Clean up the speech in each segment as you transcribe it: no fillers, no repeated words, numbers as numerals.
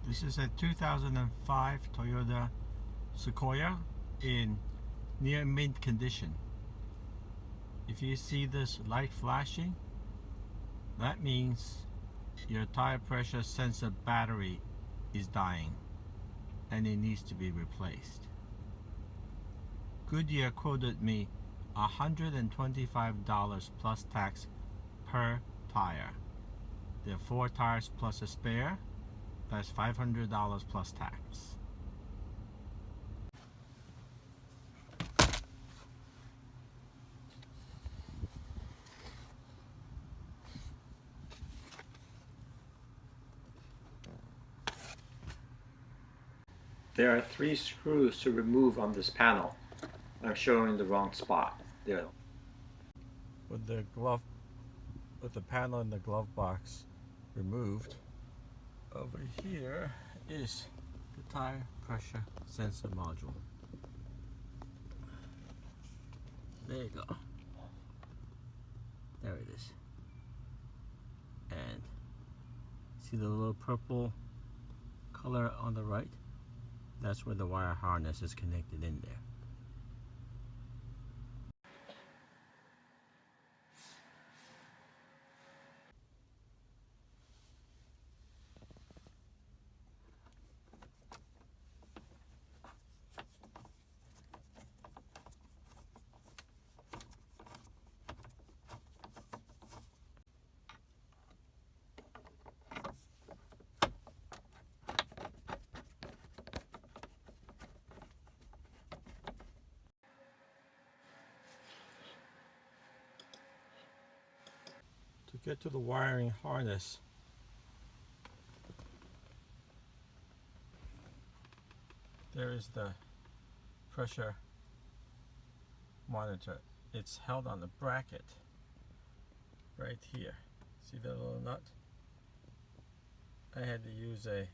This is a 2005 Toyota Sequoia in near mint condition. If you see this light flashing, that means your tire pressure sensor battery is dying and it needs to be replaced. Goodyear quoted me $125 plus tax per tire. There are 4 tires plus a spare. That's $500 plus tax. There are 3 screws to remove on this panel. I'm showing the wrong spot. There. With the panel in the glove box removed, over here is the tire pressure sensor module. There you go. There it is. And see the little purple color on the right? That's where the wire harness is connected in there. To get to the wiring harness, there is the pressure monitor. It's held on the bracket right here. See the little nut? I had to use a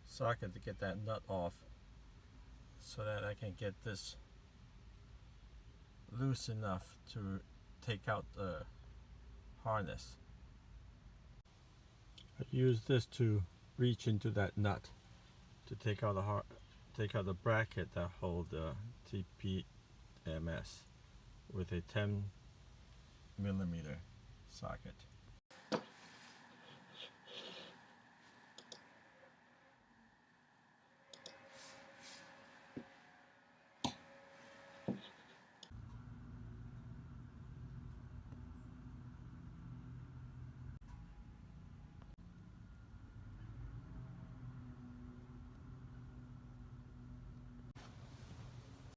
socket to get that nut off so that I can get this loose enough to take out the harness. I use this to reach into that nut to take out the bracket that hold the TPMS with a 10mm socket.